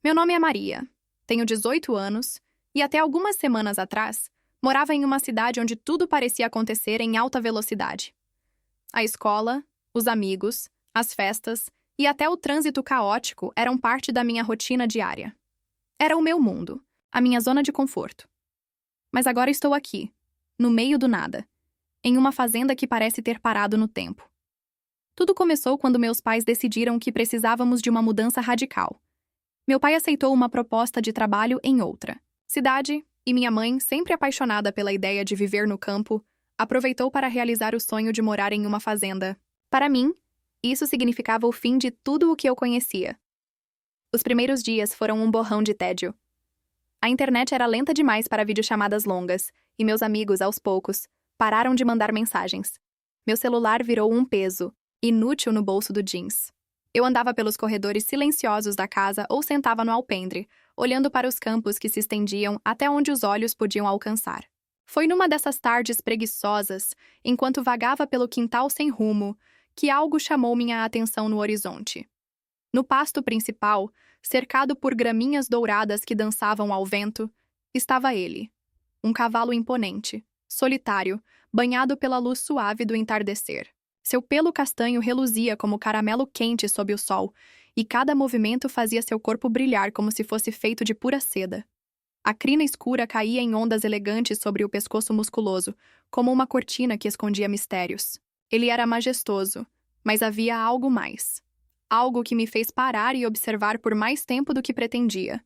Meu nome é Maria, tenho 18 anos e até algumas semanas atrás morava em uma cidade onde tudo parecia acontecer em alta velocidade. A escola, os amigos, as festas e até o trânsito caótico eram parte da minha rotina diária. Era o meu mundo, a minha zona de conforto. Mas agora estou aqui, no meio do nada, em uma fazenda que parece ter parado no tempo. Tudo começou quando meus pais decidiram que precisávamos de uma mudança radical. Meu pai aceitou uma proposta de trabalho em outra cidade, e minha mãe, sempre apaixonada pela ideia de viver no campo, aproveitou para realizar o sonho de morar em uma fazenda. Para mim, isso significava o fim de tudo o que eu conhecia. Os primeiros dias foram um borrão de tédio. A internet era lenta demais para videochamadas longas, e meus amigos, aos poucos, pararam de mandar mensagens. Meu celular virou um peso, inútil no bolso do jeans. Eu andava pelos corredores silenciosos da casa ou sentava no alpendre, olhando para os campos que se estendiam até onde os olhos podiam alcançar. Foi numa dessas tardes preguiçosas, enquanto vagava pelo quintal sem rumo, que algo chamou minha atenção no horizonte. No pasto principal, cercado por graminhas douradas que dançavam ao vento, estava ele, um cavalo imponente, solitário, banhado pela luz suave do entardecer. Seu pelo castanho reluzia como caramelo quente sob o sol, e cada movimento fazia seu corpo brilhar como se fosse feito de pura seda. A crina escura caía em ondas elegantes sobre o pescoço musculoso, como uma cortina que escondia mistérios. Ele era majestoso, mas havia algo mais. Algo que me fez parar e observar por mais tempo do que pretendia.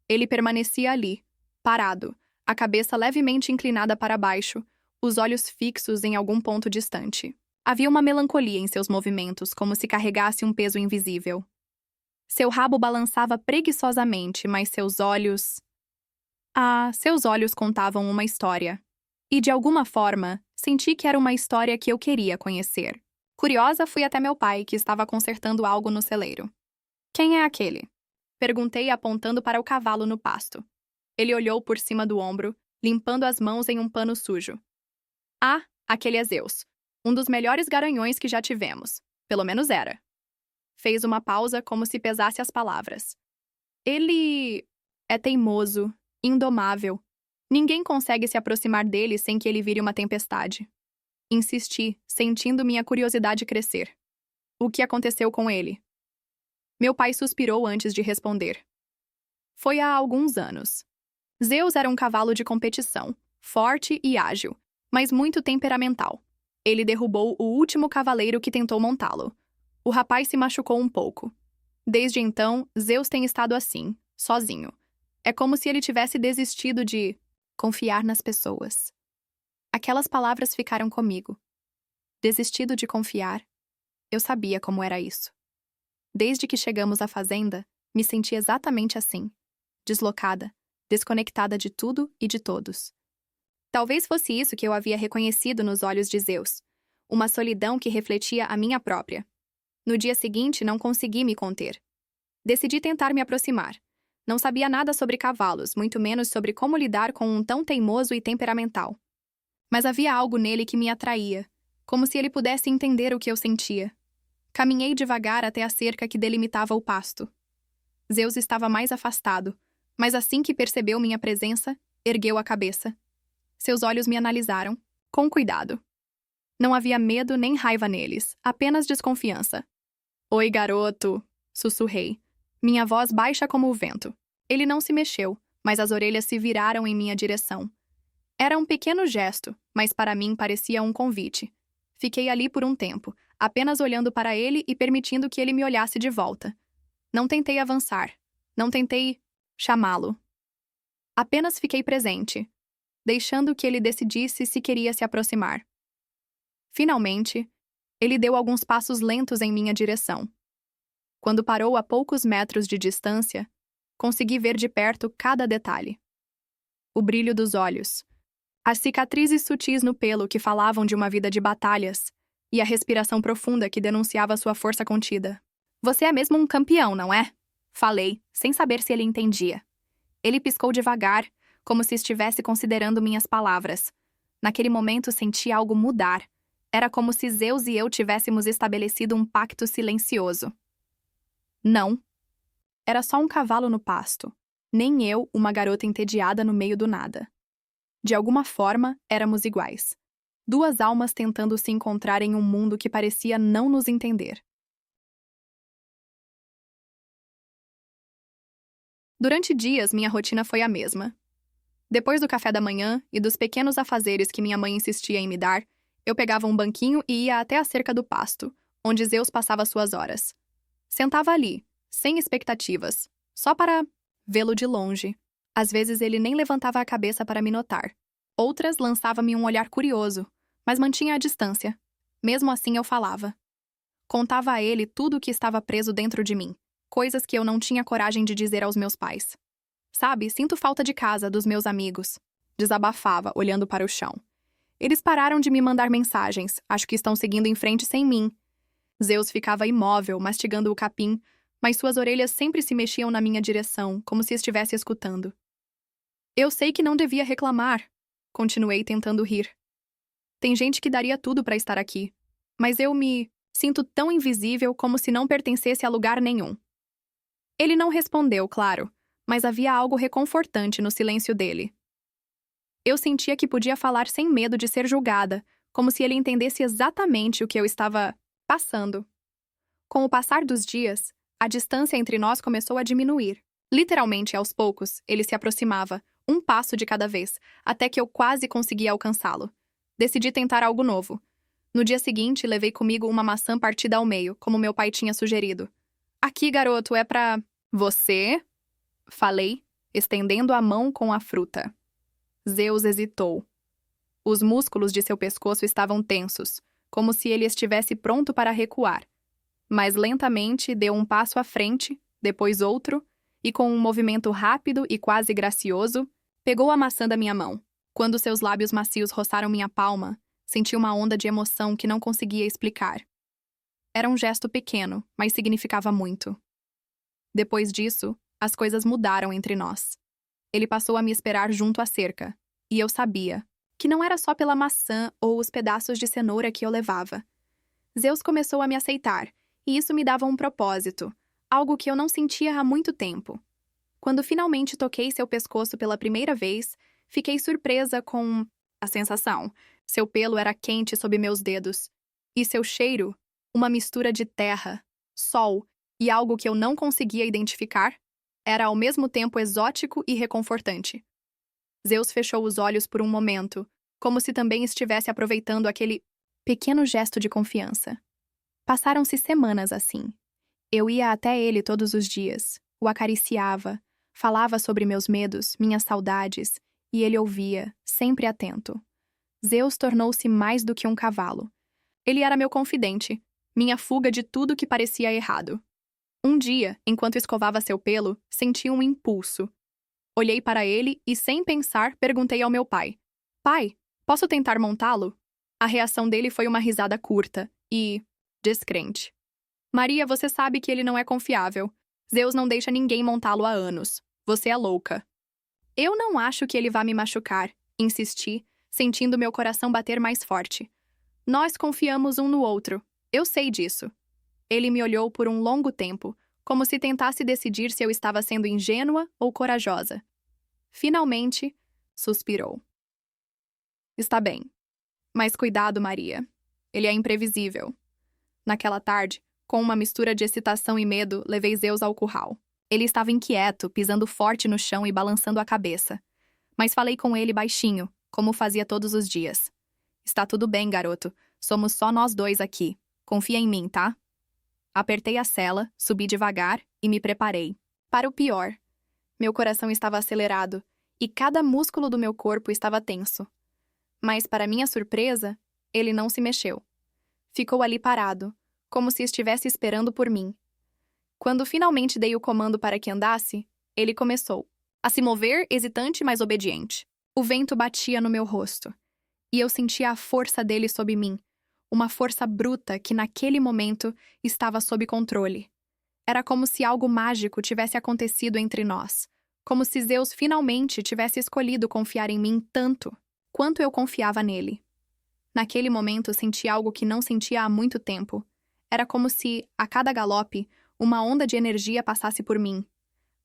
Ele permanecia ali, parado, a cabeça levemente inclinada para baixo, os olhos fixos em algum ponto distante. Havia uma melancolia em seus movimentos, como se carregasse um peso invisível. Seu rabo balançava preguiçosamente, mas seus olhos... seus olhos contavam uma história. E, de alguma forma, senti que era uma história que eu queria conhecer. Curiosa, fui até meu pai, que estava consertando algo no celeiro. "Quem é aquele?" Perguntei, apontando para o cavalo no pasto. Ele olhou por cima do ombro, limpando as mãos em um pano sujo. "Ah, aquele é Zeus. Um dos melhores garanhões que já tivemos. Pelo menos era." Fez uma pausa, como se pesasse as palavras. "Ele é teimoso, indomável. Ninguém consegue se aproximar dele sem que ele vire uma tempestade." Insisti, sentindo minha curiosidade crescer. "O que aconteceu com ele?" Meu pai suspirou antes de responder. "Foi há alguns anos. Zeus era um cavalo de competição, forte e ágil, mas muito temperamental. Ele derrubou o último cavaleiro que tentou montá-lo. O rapaz se machucou um pouco. Desde então, Zeus tem estado assim, sozinho. É como se ele tivesse desistido de confiar nas pessoas." Aquelas palavras ficaram comigo. Desistido de confiar. Eu sabia como era isso. Desde que chegamos à fazenda, me senti exatamente assim. Deslocada, desconectada de tudo e de todos. Talvez fosse isso que eu havia reconhecido nos olhos de Zeus. Uma solidão que refletia a minha própria. No dia seguinte, não consegui me conter. Decidi tentar me aproximar. Não sabia nada sobre cavalos, muito menos sobre como lidar com um tão teimoso e temperamental. Mas havia algo nele que me atraía, como se ele pudesse entender o que eu sentia. Caminhei devagar até a cerca que delimitava o pasto. Zeus estava mais afastado, mas assim que percebeu minha presença, ergueu a cabeça. Seus olhos me analisaram, com cuidado. Não havia medo nem raiva neles, apenas desconfiança. "Oi, garoto", sussurrei, minha voz baixa como o vento. Ele não se mexeu, mas as orelhas se viraram em minha direção. Era um pequeno gesto, mas para mim parecia um convite. Fiquei ali por um tempo, apenas olhando para ele e permitindo que ele me olhasse de volta. Não tentei avançar. Não tentei chamá-lo. Apenas fiquei presente, deixando que ele decidisse se queria se aproximar. Finalmente, ele deu alguns passos lentos em minha direção. Quando parou a poucos metros de distância, consegui ver de perto cada detalhe. O brilho dos olhos, as cicatrizes sutis no pelo que falavam de uma vida de batalhas, e a respiração profunda que denunciava sua força contida. "Você é mesmo um campeão, não é?" Falei, sem saber se ele entendia. Ele piscou devagar, como se estivesse considerando minhas palavras. Naquele momento senti algo mudar. Era como se Zeus e eu tivéssemos estabelecido um pacto silencioso. "Não." era só um cavalo no pasto. Nem eu, uma garota entediada no meio do nada. De alguma forma, éramos iguais. Duas almas tentando se encontrar em um mundo que parecia não nos entender. Durante dias, minha rotina foi a mesma. Depois do café da manhã e dos pequenos afazeres que minha mãe insistia em me dar, eu pegava um banquinho e ia até a cerca do pasto, onde Zeus passava suas horas. Sentava ali, sem expectativas, só para vê-lo de longe. Às vezes ele nem levantava a cabeça para me notar. Outras lançava-me um olhar curioso, mas mantinha a distância. Mesmo assim eu falava. Contava a ele tudo o que estava preso dentro de mim, coisas que eu não tinha coragem de dizer aos meus pais. Sabe, sinto falta de casa, dos meus amigos. Desabafava, olhando para o chão. Eles pararam de me mandar mensagens, acho que estão seguindo em frente sem mim. Zeus ficava imóvel, mastigando o capim, mas suas orelhas sempre se mexiam na minha direção, como se estivesse escutando. Eu sei que não devia reclamar. Continuei tentando rir. Tem gente que daria tudo para estar aqui, mas eu me sinto tão invisível como se não pertencesse a lugar nenhum. Ele não respondeu, claro, mas havia algo reconfortante no silêncio dele. Eu sentia que podia falar sem medo de ser julgada, como se ele entendesse exatamente o que eu estava passando. Com o passar dos dias, a distância entre nós começou a diminuir. Literalmente, aos poucos, ele se aproximava, um passo de cada vez, até que eu quase conseguia alcançá-lo. Decidi tentar algo novo. No dia seguinte, levei comigo uma maçã partida ao meio, como meu pai tinha sugerido. Aqui, garoto, é pra... Você? Falei, estendendo a mão com a fruta. Zeus hesitou. Os músculos de seu pescoço estavam tensos, como se ele estivesse pronto para recuar. Mas lentamente deu um passo à frente, depois outro, e com um movimento rápido e quase gracioso, pegou a maçã da minha mão. Quando seus lábios macios roçaram minha palma, senti uma onda de emoção que não conseguia explicar. Era um gesto pequeno, mas significava muito. Depois disso, as coisas mudaram entre nós. Ele passou a me esperar junto à cerca, e eu sabia que não era só pela maçã ou os pedaços de cenoura que eu levava. Zeus começou a me aceitar, e isso me dava um propósito, algo que eu não sentia há muito tempo. Quando finalmente toquei seu pescoço pela primeira vez, fiquei surpresa com a sensação. Seu pelo era quente sob meus dedos, e seu cheiro, uma mistura de terra, sol e algo que eu não conseguia identificar, era ao mesmo tempo exótico e reconfortante. Zeus fechou os olhos por um momento, como se também estivesse aproveitando aquele pequeno gesto de confiança. Passaram-se semanas assim. Eu ia até ele todos os dias, o acariciava, falava sobre meus medos, minhas saudades, e ele ouvia, sempre atento. Zeus tornou-se mais do que um cavalo. Ele era meu confidente, minha fuga de tudo que parecia errado. Um dia, enquanto escovava seu pelo, senti um impulso. Olhei para ele e, sem pensar, perguntei ao meu pai: Pai, posso tentar montá-lo? A reação dele foi uma risada curta e descrente. Maria, você sabe que ele não é confiável. Zeus não deixa ninguém montá-lo há anos. Você é louca. Eu não acho que ele vá me machucar, insisti, sentindo meu coração bater mais forte. Nós confiamos um no outro. Eu sei disso. Ele me olhou por um longo tempo, como se tentasse decidir se eu estava sendo ingênua ou corajosa. Finalmente, suspirou. Está bem. Mas cuidado, Maria. Ele é imprevisível. Naquela tarde, com uma mistura de excitação e medo, levei Zeus ao curral. Ele estava inquieto, pisando forte no chão e balançando a cabeça. Mas falei com ele baixinho, como fazia todos os dias. Está tudo bem, garoto. Somos só nós dois aqui. Confia em mim, tá? Apertei a sela, subi devagar e me preparei. Para o pior. Meu coração estava acelerado e cada músculo do meu corpo estava tenso. Mas, para minha surpresa, ele não se mexeu. Ficou ali parado, como se estivesse esperando por mim. Quando finalmente dei o comando para que andasse, ele começou a se mover, hesitante, mas obediente. O vento batia no meu rosto, e eu sentia a força dele sob mim, uma força bruta que naquele momento estava sob controle. Era como se algo mágico tivesse acontecido entre nós, como se Zeus finalmente tivesse escolhido confiar em mim tanto quanto eu confiava nele. Naquele momento senti algo que não sentia há muito tempo. Era como se, a cada galope, uma onda de energia passasse por mim,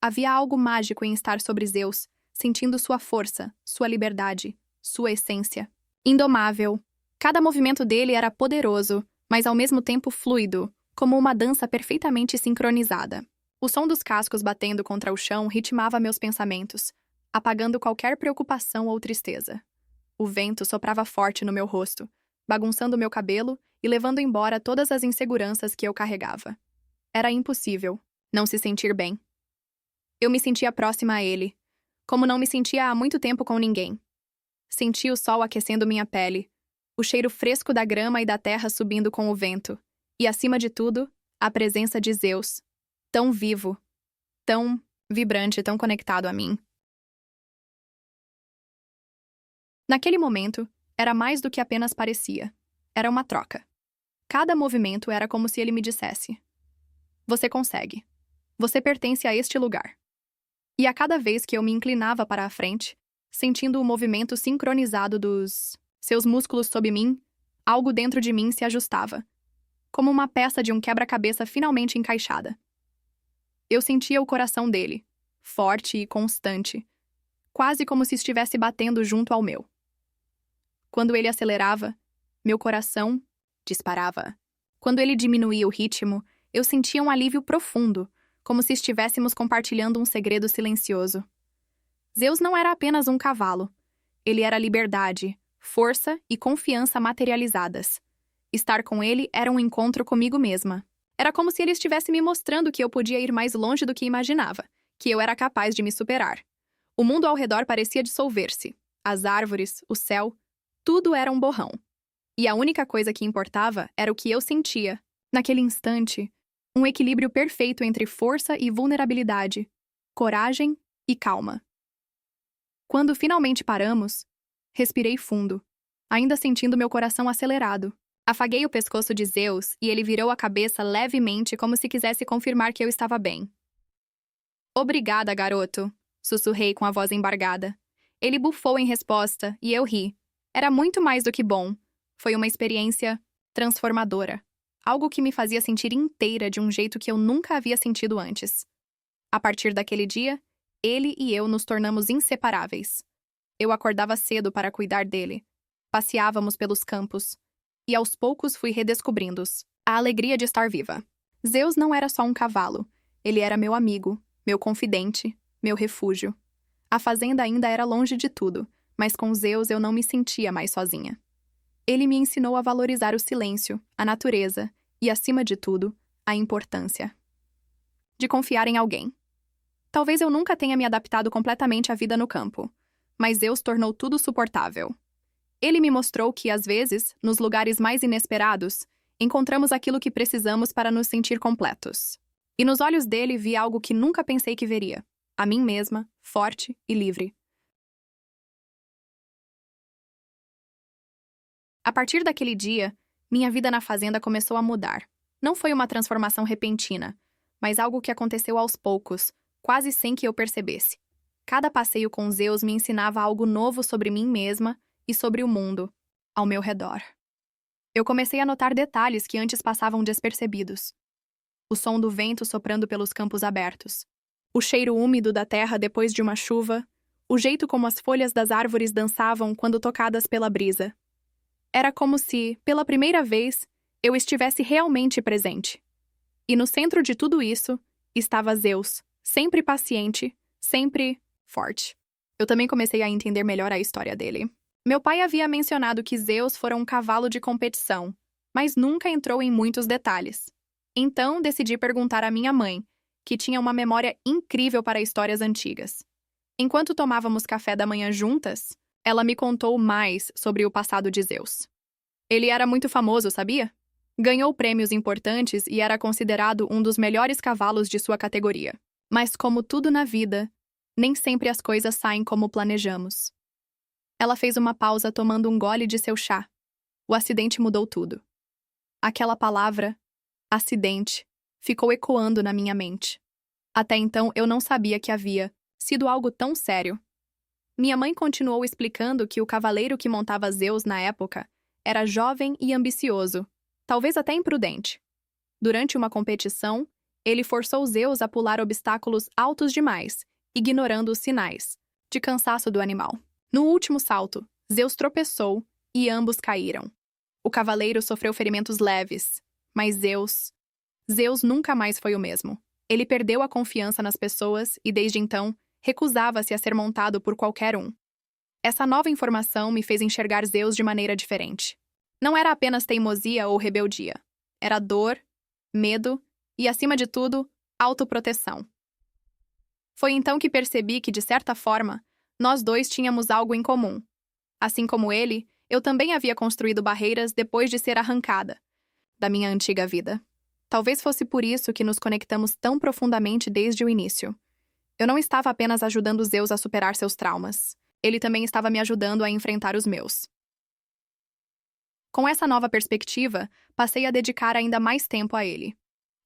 Havia algo mágico em estar sobre Zeus, sentindo sua força, sua liberdade, sua essência. Indomável. Cada movimento dele era poderoso, mas ao mesmo tempo fluido, como uma dança perfeitamente sincronizada. O som dos cascos batendo contra o chão ritmava meus pensamentos, apagando qualquer preocupação ou tristeza. O vento soprava forte no meu rosto, bagunçando meu cabelo e levando embora todas as inseguranças que eu carregava. Era impossível não se sentir bem. Eu me sentia próxima a ele, como não me sentia há muito tempo com ninguém. Senti o sol aquecendo minha pele, o cheiro fresco da grama e da terra subindo com o vento, e, acima de tudo, a presença de Zeus, tão vivo, tão vibrante, tão conectado a mim. Naquele momento, era mais do que apenas parecia. Era uma troca. Cada movimento era como se ele me dissesse: você consegue. Você pertence a este lugar. E a cada vez que eu me inclinava para a frente, sentindo o movimento sincronizado dos seus músculos sob mim, algo dentro de mim se ajustava, como uma peça de um quebra-cabeça finalmente encaixada. Eu sentia o coração dele, forte e constante, quase como se estivesse batendo junto ao meu. Quando ele acelerava, meu coração disparava. Quando ele diminuía o ritmo, eu sentia um alívio profundo, como se estivéssemos compartilhando um segredo silencioso. Zeus não era apenas um cavalo. Ele era liberdade, força e confiança materializadas. Estar com ele era um encontro comigo mesma. Era como se ele estivesse me mostrando que eu podia ir mais longe do que imaginava, que eu era capaz de me superar. O mundo ao redor parecia dissolver-se. As árvores, o céu, tudo era um borrão. E a única coisa que importava era o que eu sentia. Naquele instante, um equilíbrio perfeito entre força e vulnerabilidade, coragem e calma. Quando finalmente paramos, respirei fundo, ainda sentindo meu coração acelerado. Afaguei o pescoço de Zeus e ele virou a cabeça levemente como se quisesse confirmar que eu estava bem. Obrigada, garoto, sussurrei com a voz embargada. Ele bufou em resposta e eu ri. Era muito mais do que bom. Foi uma experiência transformadora. Algo que me fazia sentir inteira de um jeito que eu nunca havia sentido antes. A partir daquele dia, ele e eu nos tornamos inseparáveis. Eu acordava cedo para cuidar dele. Passeávamos pelos campos. E aos poucos fui redescobrindo-os. A alegria de estar viva. Zeus não era só um cavalo. Ele era meu amigo, meu confidente, meu refúgio. A fazenda ainda era longe de tudo, mas com Zeus eu não me sentia mais sozinha. Ele me ensinou a valorizar o silêncio, a natureza e, acima de tudo, a importância de confiar em alguém. Talvez eu nunca tenha me adaptado completamente à vida no campo, mas Zeus tornou tudo suportável. Ele me mostrou que, às vezes, nos lugares mais inesperados, encontramos aquilo que precisamos para nos sentir completos. E nos olhos dele vi algo que nunca pensei que veria: a mim mesma, forte e livre. A partir daquele dia, minha vida na fazenda começou a mudar. Não foi uma transformação repentina, mas algo que aconteceu aos poucos, quase sem que eu percebesse. Cada passeio com Zeus me ensinava algo novo sobre mim mesma e sobre o mundo ao meu redor. Eu comecei a notar detalhes que antes passavam despercebidos. O som do vento soprando pelos campos abertos, o cheiro úmido da terra depois de uma chuva, o jeito como as folhas das árvores dançavam quando tocadas pela brisa. Era como se, pela primeira vez, eu estivesse realmente presente. E no centro de tudo isso estava Zeus, sempre paciente, sempre forte. Eu também comecei a entender melhor a história dele. Meu pai havia mencionado que Zeus fora um cavalo de competição, mas nunca entrou em muitos detalhes. Então decidi perguntar à minha mãe, que tinha uma memória incrível para histórias antigas. Enquanto tomávamos café da manhã juntas, ela me contou mais sobre o passado de Zeus. Ele era muito famoso, sabia? Ganhou prêmios importantes e era considerado um dos melhores cavalos de sua categoria. Mas como tudo na vida, nem sempre as coisas saem como planejamos. Ela fez uma pausa tomando um gole de seu chá. O acidente mudou tudo. Aquela palavra, acidente, ficou ecoando na minha mente. Até então eu não sabia que havia sido algo tão sério. Minha mãe continuou explicando que o cavaleiro que montava Zeus na época era jovem e ambicioso, talvez até imprudente. Durante uma competição, Ele forçou Zeus a pular obstáculos altos demais, ignorando os sinais de cansaço do animal. No último salto, Zeus tropeçou e ambos caíram. O cavaleiro sofreu ferimentos leves, mas Zeus nunca mais foi o mesmo. Ele perdeu a confiança nas pessoas e, desde então, recusava-se a ser montado por qualquer um. Essa nova informação me fez enxergar Zeus de maneira diferente. Não era apenas teimosia ou rebeldia. Era dor, medo e, acima de tudo, autoproteção. Foi então que percebi que, de certa forma, nós dois tínhamos algo em comum. Assim como ele, eu também havia construído barreiras depois de ser arrancada da minha antiga vida. Talvez fosse por isso que nos conectamos tão profundamente desde o início. Eu não estava apenas ajudando Zeus a superar seus traumas. Ele também estava me ajudando a enfrentar os meus. Com essa nova perspectiva, passei a dedicar ainda mais tempo a ele.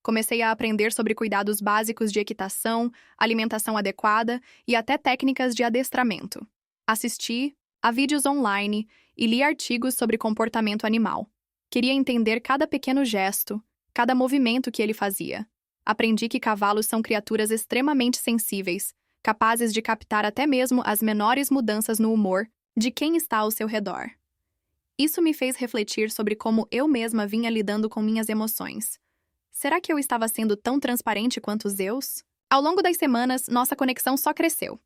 Comecei a aprender sobre cuidados básicos de equitação, alimentação adequada e até técnicas de adestramento. Assisti a vídeos online e li artigos sobre comportamento animal. Queria entender cada pequeno gesto, cada movimento que ele fazia. Aprendi que cavalos são criaturas extremamente sensíveis, capazes de captar até mesmo as menores mudanças no humor de quem está ao seu redor. Isso me fez refletir sobre como eu mesma vinha lidando com minhas emoções. Será que eu estava sendo tão transparente quanto Zeus? Ao longo das semanas, nossa conexão só cresceu.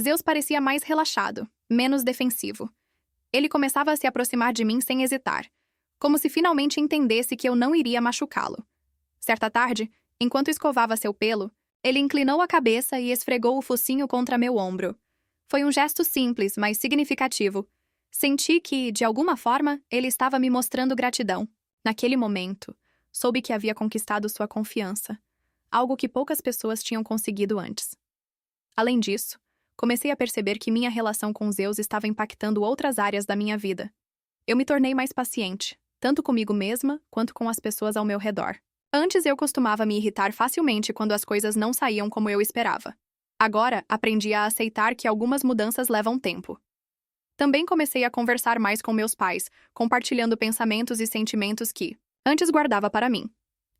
Zeus parecia mais relaxado, menos defensivo. Ele começava a se aproximar de mim sem hesitar, como se finalmente entendesse que eu não iria machucá-lo. Certa tarde, enquanto escovava seu pelo, ele inclinou a cabeça e esfregou o focinho contra meu ombro. Foi um gesto simples, mas significativo. Senti que, de alguma forma, ele estava me mostrando gratidão. Naquele momento, soube que havia conquistado sua confiança, algo que poucas pessoas tinham conseguido antes. Além disso, comecei a perceber que minha relação com Zeus estava impactando outras áreas da minha vida. Eu me tornei mais paciente, tanto comigo mesma quanto com as pessoas ao meu redor. Antes eu costumava me irritar facilmente quando as coisas não saíam como eu esperava. Agora, aprendi a aceitar que algumas mudanças levam tempo. Também comecei a conversar mais com meus pais, compartilhando pensamentos e sentimentos que antes guardava para mim.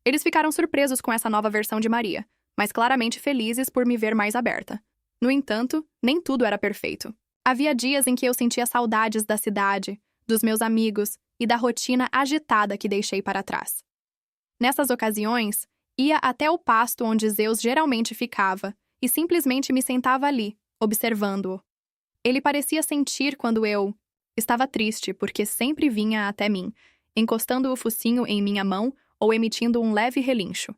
Eles ficaram surpresos com essa nova versão de Maria, mas claramente felizes por me ver mais aberta. No entanto, nem tudo era perfeito. Havia dias em que eu sentia saudades da cidade, dos meus amigos e da rotina agitada que deixei para trás. Nessas ocasiões, ia até o pasto onde Zeus geralmente ficava e simplesmente me sentava ali, observando-o. Ele parecia sentir quando eu estava triste, porque sempre vinha até mim, encostando o focinho em minha mão ou emitindo um leve relincho.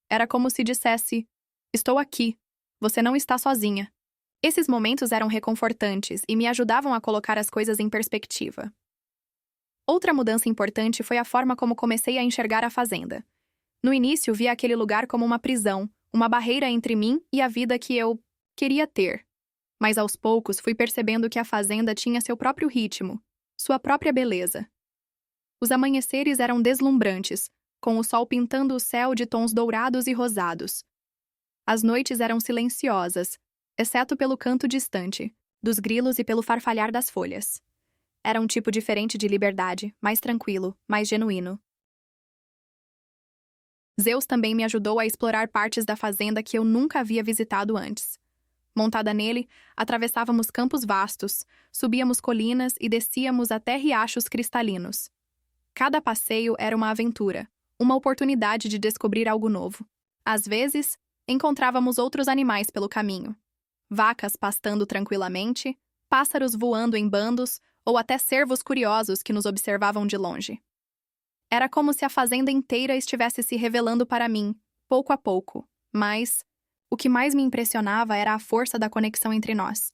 Era como se dissesse: "Estou aqui. Você não está sozinha." Esses momentos eram reconfortantes e me ajudavam a colocar as coisas em perspectiva. Outra mudança importante foi a forma como comecei a enxergar a fazenda. No início, via aquele lugar como uma prisão, uma barreira entre mim e a vida que eu queria ter. Mas aos poucos fui percebendo que a fazenda tinha seu próprio ritmo, sua própria beleza. Os amanheceres eram deslumbrantes, com o sol pintando o céu de tons dourados e rosados. As noites eram silenciosas, exceto pelo canto distante dos grilos e pelo farfalhar das folhas. Era um tipo diferente de liberdade, mais tranquilo, mais genuíno. Zeus também me ajudou a explorar partes da fazenda que eu nunca havia visitado antes. Montada nele, atravessávamos campos vastos, subíamos colinas e descíamos até riachos cristalinos. Cada passeio era uma aventura, uma oportunidade de descobrir algo novo. Às vezes, encontrávamos outros animais pelo caminho. Vacas pastando tranquilamente, pássaros voando em bandos ou até cervos curiosos que nos observavam de longe. Era como se a fazenda inteira estivesse se revelando para mim, pouco a pouco, mas o que mais me impressionava era a força da conexão entre nós.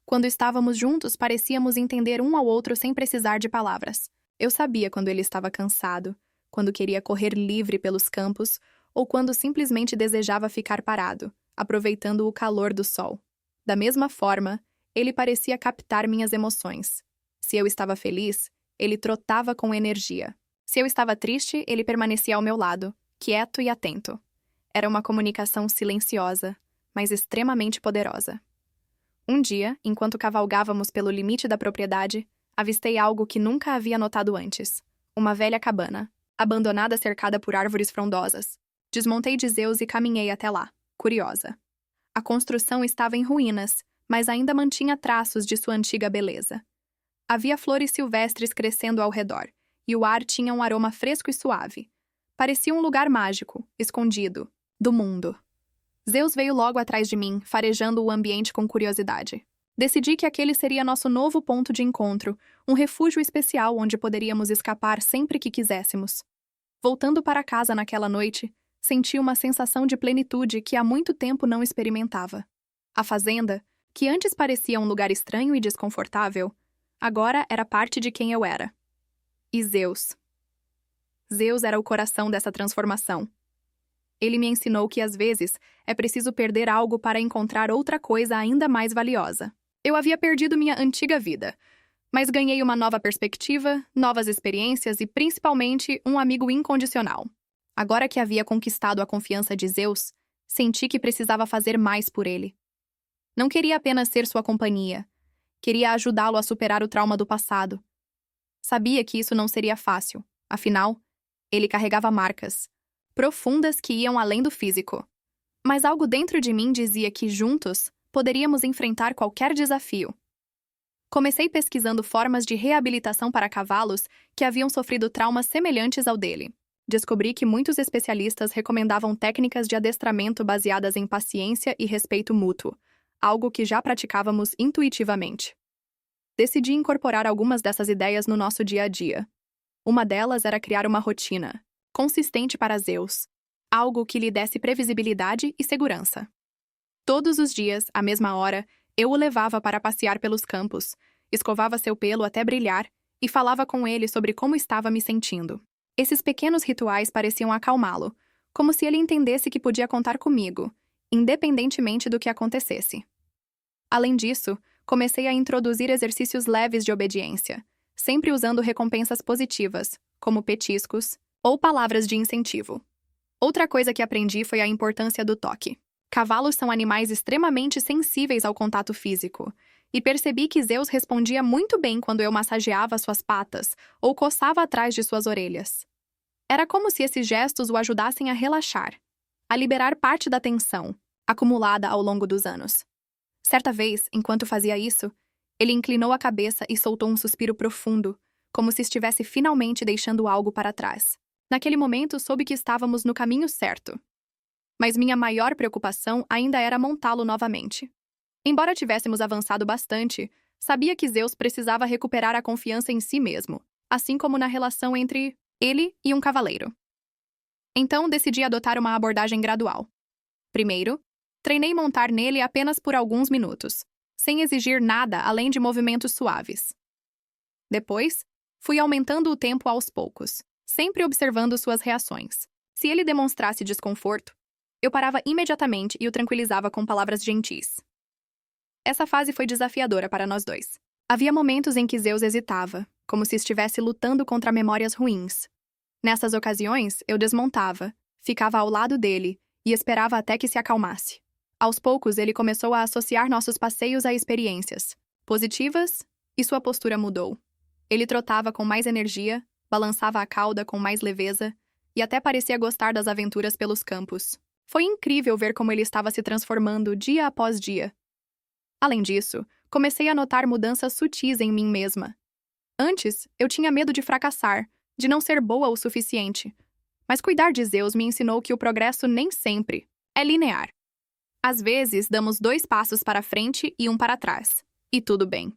Quando estávamos juntos, parecíamos entender um ao outro sem precisar de palavras. Eu sabia quando ele estava cansado, quando queria correr livre pelos campos ou quando simplesmente desejava ficar parado, aproveitando o calor do sol. Da mesma forma, ele parecia captar minhas emoções. Se eu estava feliz, ele trotava com energia. Se eu estava triste, ele permanecia ao meu lado, quieto e atento. Era uma comunicação silenciosa, mas extremamente poderosa. Um dia, enquanto cavalgávamos pelo limite da propriedade, avistei algo que nunca havia notado antes. Uma velha cabana, abandonada cercada por árvores frondosas. Desmontei de Zeus e caminhei até lá, curiosa. A construção estava em ruínas, mas ainda mantinha traços de sua antiga beleza. Havia flores silvestres crescendo ao redor, e o ar tinha um aroma fresco e suave. Parecia um lugar mágico, escondido, do mundo. Zeus veio logo atrás de mim, farejando o ambiente com curiosidade. Decidi que aquele seria nosso novo ponto de encontro, um refúgio especial onde poderíamos escapar sempre que quiséssemos. Voltando para casa naquela noite, senti uma sensação de plenitude que há muito tempo não experimentava. A fazenda, que antes parecia um lugar estranho e desconfortável, agora era parte de quem eu era. E Zeus. Zeus era o coração dessa transformação. Ele me ensinou que, às vezes, é preciso perder algo para encontrar outra coisa ainda mais valiosa. Eu havia perdido minha antiga vida, mas ganhei uma nova perspectiva, novas experiências e, principalmente, um amigo incondicional. Agora que havia conquistado a confiança de Zeus, senti que precisava fazer mais por ele. Não queria apenas ser sua companhia. Queria ajudá-lo a superar o trauma do passado. Sabia que isso não seria fácil. Afinal, ele carregava marcas profundas que iam além do físico. Mas algo dentro de mim dizia que, juntos, poderíamos enfrentar qualquer desafio. Comecei pesquisando formas de reabilitação para cavalos que haviam sofrido traumas semelhantes ao dele. Descobri que muitos especialistas recomendavam técnicas de adestramento baseadas em paciência e respeito mútuo, algo que já praticávamos intuitivamente. Decidi incorporar algumas dessas ideias no nosso dia a dia. Uma delas era criar uma rotina consistente para Zeus, algo que lhe desse previsibilidade e segurança. Todos os dias, à mesma hora, eu o levava para passear pelos campos, escovava seu pelo até brilhar e falava com ele sobre como estava me sentindo. Esses pequenos rituais pareciam acalmá-lo, como se ele entendesse que podia contar comigo, independentemente do que acontecesse. Além disso, comecei a introduzir exercícios leves de obediência, sempre usando recompensas positivas, como petiscos ou palavras de incentivo. Outra coisa que aprendi foi a importância do toque. Cavalos são animais extremamente sensíveis ao contato físico, e percebi que Zeus respondia muito bem quando eu massageava suas patas ou coçava atrás de suas orelhas. Era como se esses gestos o ajudassem a relaxar, a liberar parte da tensão acumulada ao longo dos anos. Certa vez, enquanto fazia isso, ele inclinou a cabeça e soltou um suspiro profundo, como se estivesse finalmente deixando algo para trás. Naquele momento, soube que estávamos no caminho certo. Mas minha maior preocupação ainda era montá-lo novamente. Embora tivéssemos avançado bastante, sabia que Zeus precisava recuperar a confiança em si mesmo, assim como na relação entre ele e um cavaleiro. Então, decidi adotar uma abordagem gradual. Primeiro, treinei montar nele apenas por alguns minutos, sem exigir nada além de movimentos suaves. Depois, fui aumentando o tempo aos poucos, sempre observando suas reações. Se ele demonstrasse desconforto, eu parava imediatamente e o tranquilizava com palavras gentis. Essa fase foi desafiadora para nós dois. Havia momentos em que Zeus hesitava, como se estivesse lutando contra memórias ruins. Nessas ocasiões, eu desmontava, ficava ao lado dele e esperava até que se acalmasse. Aos poucos, ele começou a associar nossos passeios a experiências positivas e sua postura mudou. Ele trotava com mais energia, balançava a cauda com mais leveza e até parecia gostar das aventuras pelos campos. Foi incrível ver como ele estava se transformando dia após dia. Além disso, comecei a notar mudanças sutis em mim mesma. Antes, eu tinha medo de fracassar, de não ser boa o suficiente. Mas cuidar de Zeus me ensinou que o progresso nem sempre é linear. Às vezes, damos 2 passos para frente e 1 para trás. E tudo bem.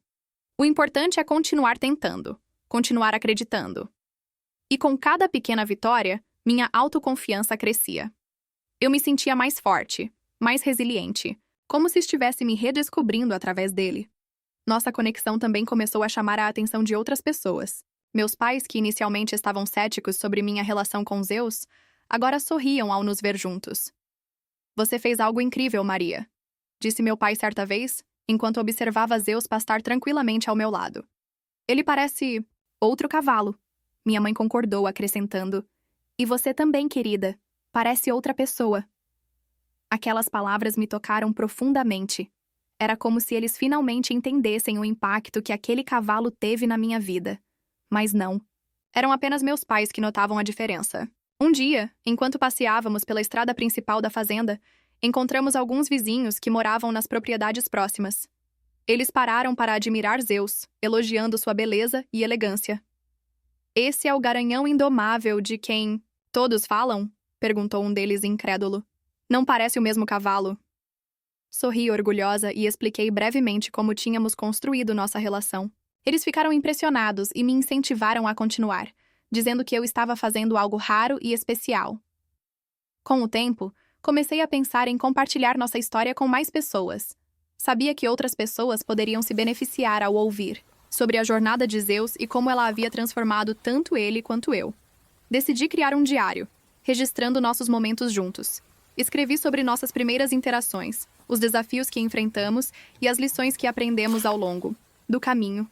O importante é continuar tentando, continuar acreditando. E com cada pequena vitória, minha autoconfiança crescia. Eu me sentia mais forte, mais resiliente, como se estivesse me redescobrindo através dele. Nossa conexão também começou a chamar a atenção de outras pessoas. Meus pais, que inicialmente estavam céticos sobre minha relação com Zeus, agora sorriam ao nos ver juntos. "Você fez algo incrível, Maria", disse meu pai certa vez, enquanto observava Zeus pastar tranquilamente ao meu lado. "Ele parece outro cavalo." Minha mãe concordou, acrescentando: "E você também, querida. Parece outra pessoa." Aquelas palavras me tocaram profundamente. Era como se eles finalmente entendessem o impacto que aquele cavalo teve na minha vida. Mas não. Eram apenas meus pais que notavam a diferença. Um dia, enquanto passeávamos pela estrada principal da fazenda, encontramos alguns vizinhos que moravam nas propriedades próximas. Eles pararam para admirar Zeus, elogiando sua beleza e elegância. "Esse é o garanhão indomável de quem todos falam?" perguntou um deles incrédulo. "Não parece o mesmo cavalo?" Sorri orgulhosa e expliquei brevemente como tínhamos construído nossa relação. Eles ficaram impressionados e me incentivaram a continuar, dizendo que eu estava fazendo algo raro e especial. Com o tempo, comecei a pensar em compartilhar nossa história com mais pessoas. Sabia que outras pessoas poderiam se beneficiar ao ouvir sobre a jornada de Zeus e como ela havia transformado tanto ele quanto eu. Decidi criar um diário, registrando nossos momentos juntos. Escrevi sobre nossas primeiras interações, os desafios que enfrentamos e as lições que aprendemos ao longo do caminho.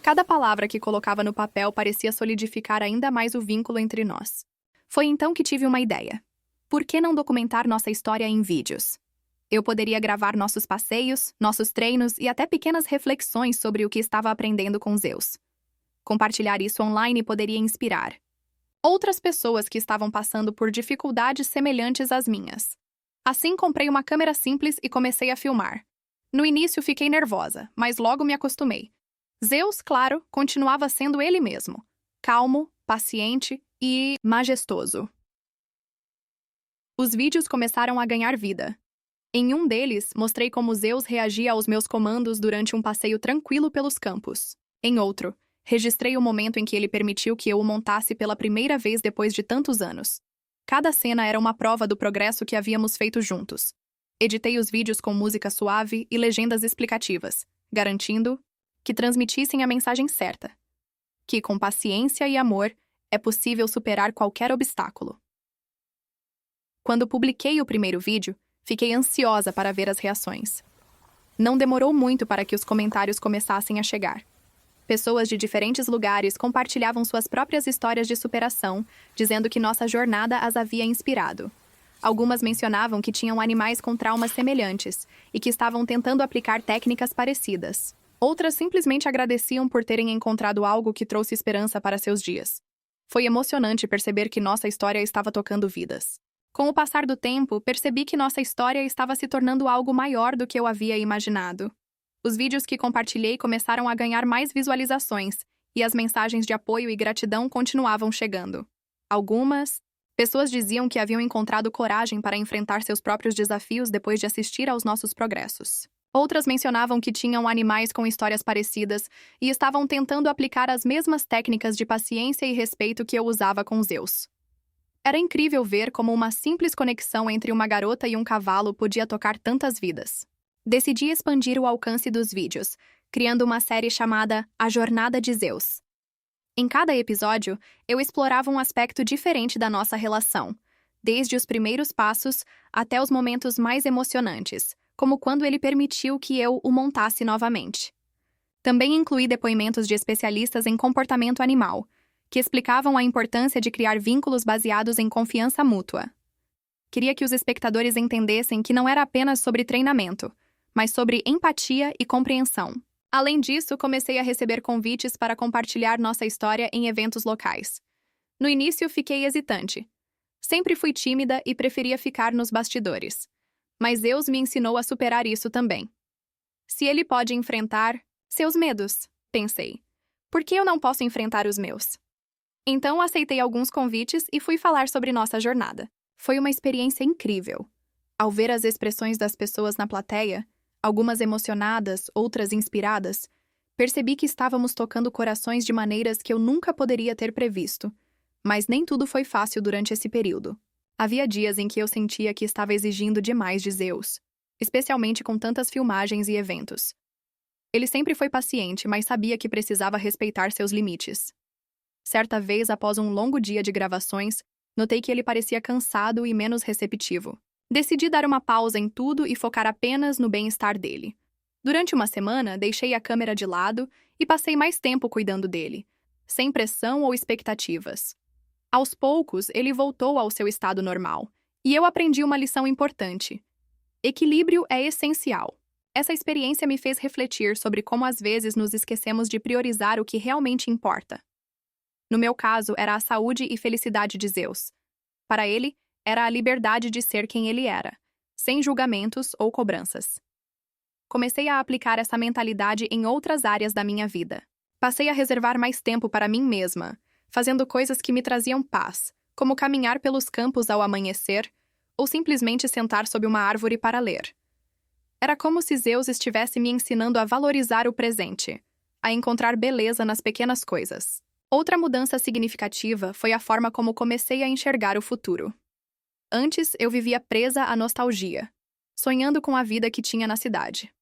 Cada palavra que colocava no papel parecia solidificar ainda mais o vínculo entre nós. Foi então que tive uma ideia. Por que não documentar nossa história em vídeos? Eu poderia gravar nossos passeios, nossos treinos e até pequenas reflexões sobre o que estava aprendendo com Zeus. Compartilhar isso online poderia inspirar outras pessoas que estavam passando por dificuldades semelhantes às minhas. Assim, comprei uma câmera simples e comecei a filmar. No início fiquei nervosa, mas logo me acostumei. Zeus, claro, continuava sendo ele mesmo, calmo, paciente e majestoso. Os vídeos começaram a ganhar vida. Em um deles, mostrei como Zeus reagia aos meus comandos durante um passeio tranquilo pelos campos. Em outro, registrei o momento em que ele permitiu que eu o montasse pela primeira vez depois de tantos anos. Cada cena era uma prova do progresso que havíamos feito juntos. Editei os vídeos com música suave e legendas explicativas, garantindo que transmitissem a mensagem certa. Que, com paciência e amor, é possível superar qualquer obstáculo. Quando publiquei o primeiro vídeo, fiquei ansiosa para ver as reações. Não demorou muito para que os comentários começassem a chegar. Pessoas de diferentes lugares compartilhavam suas próprias histórias de superação, dizendo que nossa jornada as havia inspirado. Algumas mencionavam que tinham animais com traumas semelhantes e que estavam tentando aplicar técnicas parecidas. Outras simplesmente agradeciam por terem encontrado algo que trouxe esperança para seus dias. Foi emocionante perceber que nossa história estava tocando vidas. Com o passar do tempo, percebi que nossa história estava se tornando algo maior do que eu havia imaginado. Os vídeos que compartilhei começaram a ganhar mais visualizações, e as mensagens de apoio e gratidão continuavam chegando. Algumas pessoas diziam que haviam encontrado coragem para enfrentar seus próprios desafios depois de assistir aos nossos progressos. Outras mencionavam que tinham animais com histórias parecidas e estavam tentando aplicar as mesmas técnicas de paciência e respeito que eu usava com Zeus. Era incrível ver como uma simples conexão entre uma garota e um cavalo podia tocar tantas vidas. Decidi expandir o alcance dos vídeos, criando uma série chamada A Jornada de Zeus. Em cada episódio, eu explorava um aspecto diferente da nossa relação, desde os primeiros passos até os momentos mais emocionantes, como quando ele permitiu que eu o montasse novamente. Também incluí depoimentos de especialistas em comportamento animal, que explicavam a importância de criar vínculos baseados em confiança mútua. Queria que os espectadores entendessem que não era apenas sobre treinamento, mas sobre empatia e compreensão. Além disso, comecei a receber convites para compartilhar nossa história em eventos locais. No início, fiquei hesitante. Sempre fui tímida e preferia ficar nos bastidores. Mas Zeus me ensinou a superar isso também. Se ele pode enfrentar seus medos, pensei, por que eu não posso enfrentar os meus? Então, aceitei alguns convites e fui falar sobre nossa jornada. Foi uma experiência incrível. Ao ver as expressões das pessoas na plateia, algumas emocionadas, outras inspiradas, percebi que estávamos tocando corações de maneiras que eu nunca poderia ter previsto. Mas nem tudo foi fácil durante esse período. Havia dias em que eu sentia que estava exigindo demais de Zeus, especialmente com tantas filmagens e eventos. Ele sempre foi paciente, mas sabia que precisava respeitar seus limites. Certa vez, após um longo dia de gravações, notei que ele parecia cansado e menos receptivo. Decidi dar uma pausa em tudo e focar apenas no bem-estar dele. Durante uma semana, deixei a câmera de lado e passei mais tempo cuidando dele, sem pressão ou expectativas. Aos poucos, ele voltou ao seu estado normal, e eu aprendi uma lição importante. Equilíbrio é essencial. Essa experiência me fez refletir sobre como às vezes nos esquecemos de priorizar o que realmente importa. No meu caso, era a saúde e felicidade de Zeus. Para ele, era a liberdade de ser quem ele era, sem julgamentos ou cobranças. Comecei a aplicar essa mentalidade em outras áreas da minha vida. Passei a reservar mais tempo para mim mesma, fazendo coisas que me traziam paz, como caminhar pelos campos ao amanhecer ou simplesmente sentar sob uma árvore para ler. Era como se Zeus estivesse me ensinando a valorizar o presente, a encontrar beleza nas pequenas coisas. Outra mudança significativa foi a forma como comecei a enxergar o futuro. Antes, eu vivia presa à nostalgia, sonhando com a vida que tinha na cidade.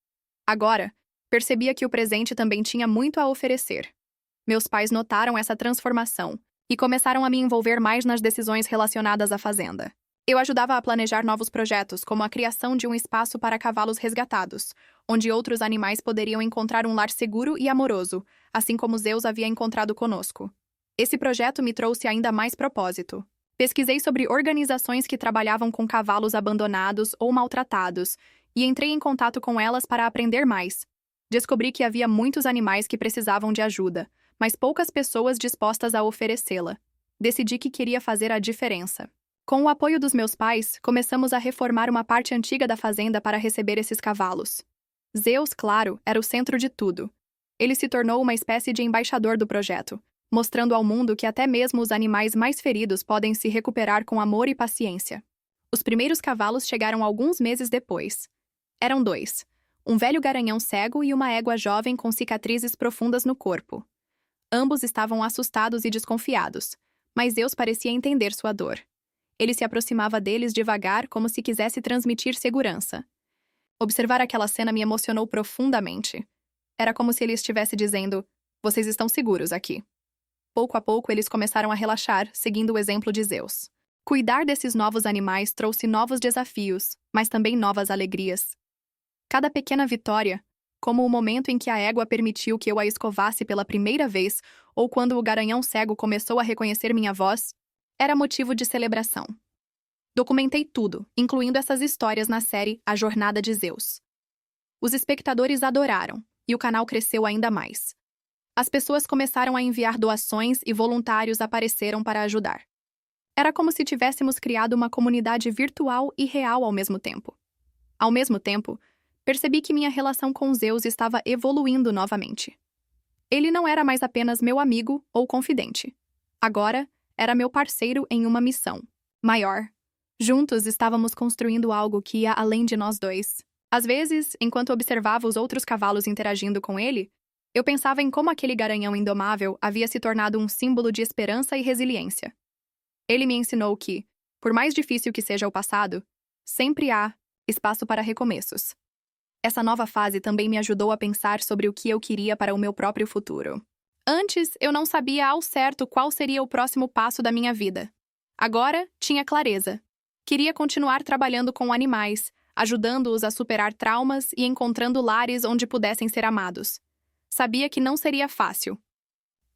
Agora, percebia que o presente também tinha muito a oferecer. Meus pais notaram essa transformação e começaram a me envolver mais nas decisões relacionadas à fazenda. Eu ajudava a planejar novos projetos, como a criação de um espaço para cavalos resgatados, onde outros animais poderiam encontrar um lar seguro e amoroso, assim como Zeus havia encontrado conosco. Esse projeto me trouxe ainda mais propósito. Pesquisei sobre organizações que trabalhavam com cavalos abandonados ou maltratados e entrei em contato com elas para aprender mais. Descobri que havia muitos animais que precisavam de ajuda, mas poucas pessoas dispostas a oferecê-la. Decidi que queria fazer a diferença. Com o apoio dos meus pais, começamos a reformar uma parte antiga da fazenda para receber esses cavalos. Zeus, claro, era o centro de tudo. Ele se tornou uma espécie de embaixador do projeto, mostrando ao mundo que até mesmo os animais mais feridos podem se recuperar com amor e paciência. Os primeiros cavalos chegaram alguns meses depois. Eram dois: um velho garanhão cego e uma égua jovem com cicatrizes profundas no corpo. Ambos estavam assustados e desconfiados, mas Zeus parecia entender sua dor. Ele se aproximava deles devagar, como se quisesse transmitir segurança. Observar aquela cena me emocionou profundamente. Era como se ele estivesse dizendo: "Vocês estão seguros aqui." Pouco a pouco, eles começaram a relaxar, seguindo o exemplo de Zeus. Cuidar desses novos animais trouxe novos desafios, mas também novas alegrias. Cada pequena vitória, como o momento em que a égua permitiu que eu a escovasse pela primeira vez, ou quando o garanhão cego começou a reconhecer minha voz, era motivo de celebração. Documentei tudo, incluindo essas histórias na série A Jornada de Zeus. Os espectadores adoraram, e o canal cresceu ainda mais. As pessoas começaram a enviar doações e voluntários apareceram para ajudar. Era como se tivéssemos criado uma comunidade virtual e real ao mesmo tempo. Ao mesmo tempo, percebi que minha relação com Zeus estava evoluindo novamente. Ele não era mais apenas meu amigo ou confidente. Agora, era meu parceiro em uma missão maior. Juntos estávamos construindo algo que ia além de nós dois. Às vezes, enquanto observava os outros cavalos interagindo com ele, eu pensava em como aquele garanhão indomável havia se tornado um símbolo de esperança e resiliência. Ele me ensinou que, por mais difícil que seja o passado, sempre há espaço para recomeços. Essa nova fase também me ajudou a pensar sobre o que eu queria para o meu próprio futuro. Antes, eu não sabia ao certo qual seria o próximo passo da minha vida. Agora, tinha clareza. Queria continuar trabalhando com animais, ajudando-os a superar traumas e encontrando lares onde pudessem ser amados. Sabia que não seria fácil.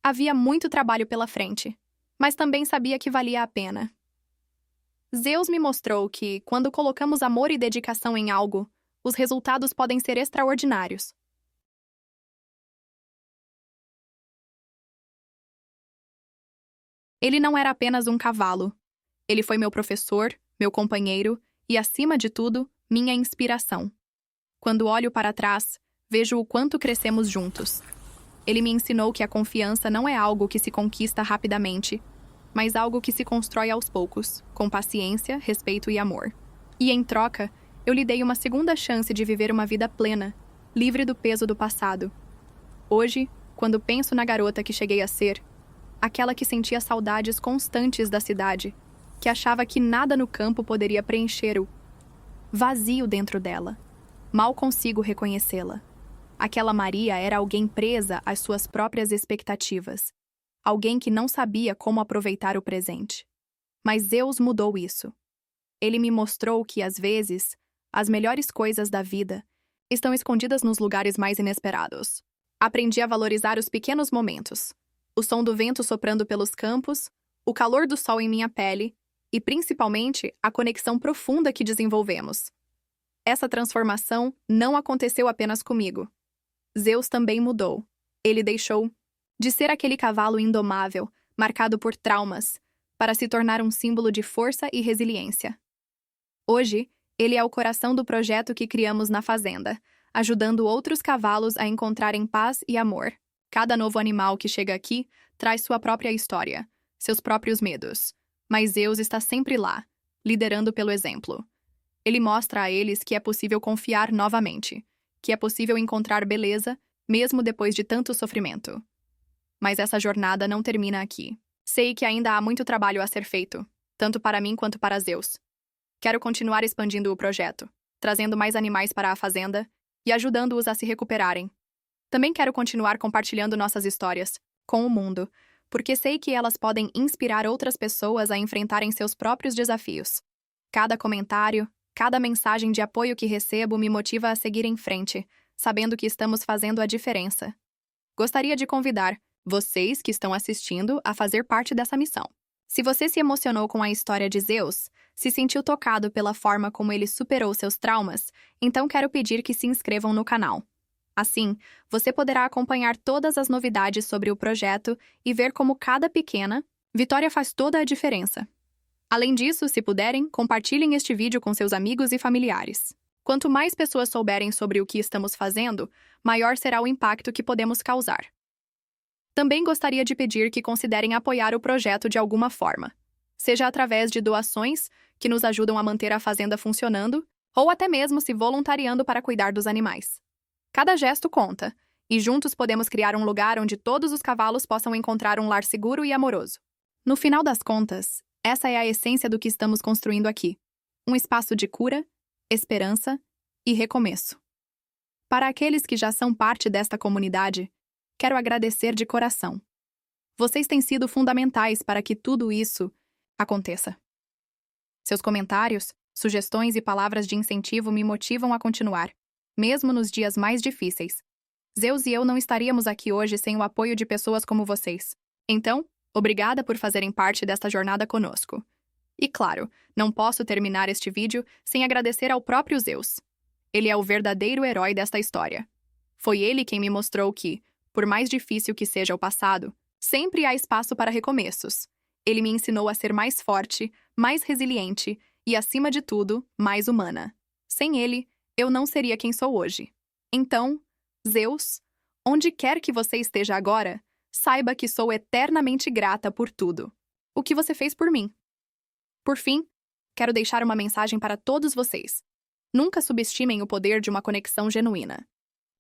Havia muito trabalho pela frente, mas também sabia que valia a pena. Zeus me mostrou que, quando colocamos amor e dedicação em algo, os resultados podem ser extraordinários. Ele não era apenas um cavalo. Ele foi meu professor, meu companheiro e, acima de tudo, minha inspiração. Quando olho para trás, vejo o quanto crescemos juntos. Ele me ensinou que a confiança não é algo que se conquista rapidamente, mas algo que se constrói aos poucos, com paciência, respeito e amor. E, em troca, eu lhe dei uma segunda chance de viver uma vida plena, livre do peso do passado. Hoje, quando penso na garota que cheguei a ser, aquela que sentia saudades constantes da cidade, que achava que nada no campo poderia preencher o vazio dentro dela. Mal consigo reconhecê-la. Aquela Maria era alguém presa às suas próprias expectativas. Alguém que não sabia como aproveitar o presente. Mas Zeus mudou isso. Ele me mostrou que, às vezes, as melhores coisas da vida estão escondidas nos lugares mais inesperados. Aprendi a valorizar os pequenos momentos. O som do vento soprando pelos campos, o calor do sol em minha pele e, principalmente, a conexão profunda que desenvolvemos. Essa transformação não aconteceu apenas comigo. Zeus também mudou. Ele deixou de ser aquele cavalo indomável, marcado por traumas, para se tornar um símbolo de força e resiliência. Hoje, ele é o coração do projeto que criamos na fazenda, ajudando outros cavalos a encontrarem paz e amor. Cada novo animal que chega aqui traz sua própria história, seus próprios medos. Mas Zeus está sempre lá, liderando pelo exemplo. Ele mostra a eles que é possível confiar novamente, que é possível encontrar beleza, mesmo depois de tanto sofrimento. Mas essa jornada não termina aqui. Sei que ainda há muito trabalho a ser feito, tanto para mim quanto para Zeus. Quero continuar expandindo o projeto, trazendo mais animais para a fazenda e ajudando-os a se recuperarem. Também quero continuar compartilhando nossas histórias com o mundo, porque sei que elas podem inspirar outras pessoas a enfrentarem seus próprios desafios. Cada comentário, cada mensagem de apoio que recebo me motiva a seguir em frente, sabendo que estamos fazendo a diferença. Gostaria de convidar vocês que estão assistindo a fazer parte dessa missão. Se você se emocionou com a história de Zeus, se sentiu tocado pela forma como ele superou seus traumas, então quero pedir que se inscrevam no canal. Assim, você poderá acompanhar todas as novidades sobre o projeto e ver como cada pequena vitória faz toda a diferença. Além disso, se puderem, compartilhem este vídeo com seus amigos e familiares. Quanto mais pessoas souberem sobre o que estamos fazendo, maior será o impacto que podemos causar. Também gostaria de pedir que considerem apoiar o projeto de alguma forma, seja através de doações, que nos ajudam a manter a fazenda funcionando, ou até mesmo se voluntariando para cuidar dos animais. Cada gesto conta, e juntos podemos criar um lugar onde todos os cavalos possam encontrar um lar seguro e amoroso. No final das contas, essa é a essência do que estamos construindo aqui. Um espaço de cura, esperança e recomeço. Para aqueles que já são parte desta comunidade, quero agradecer de coração. Vocês têm sido fundamentais para que tudo isso aconteça. Seus comentários, sugestões e palavras de incentivo me motivam a continuar, mesmo nos dias mais difíceis. Zeus e eu não estaríamos aqui hoje sem o apoio de pessoas como vocês. Então, obrigada por fazerem parte desta jornada conosco. E claro, não posso terminar este vídeo sem agradecer ao próprio Zeus. Ele é o verdadeiro herói desta história. Foi ele quem me mostrou que, por mais difícil que seja o passado, sempre há espaço para recomeços. Ele me ensinou a ser mais forte, mais resiliente e, acima de tudo, mais humana. Sem ele, eu não seria quem sou hoje. Então, Zeus, onde quer que você esteja agora, saiba que sou eternamente grata por tudo. O que você fez por mim. Por fim, quero deixar uma mensagem para todos vocês. Nunca subestimem o poder de uma conexão genuína.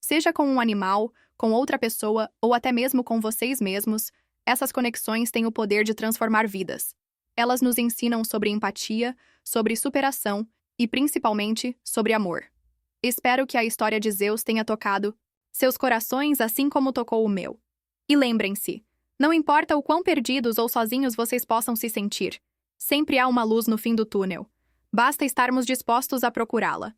Seja com um animal, com outra pessoa ou até mesmo com vocês mesmos, essas conexões têm o poder de transformar vidas. Elas nos ensinam sobre empatia, sobre superação e, principalmente, sobre amor. Espero que a história de Zeus tenha tocado seus corações assim como tocou o meu. E lembrem-se, não importa o quão perdidos ou sozinhos vocês possam se sentir, sempre há uma luz no fim do túnel. Basta estarmos dispostos a procurá-la.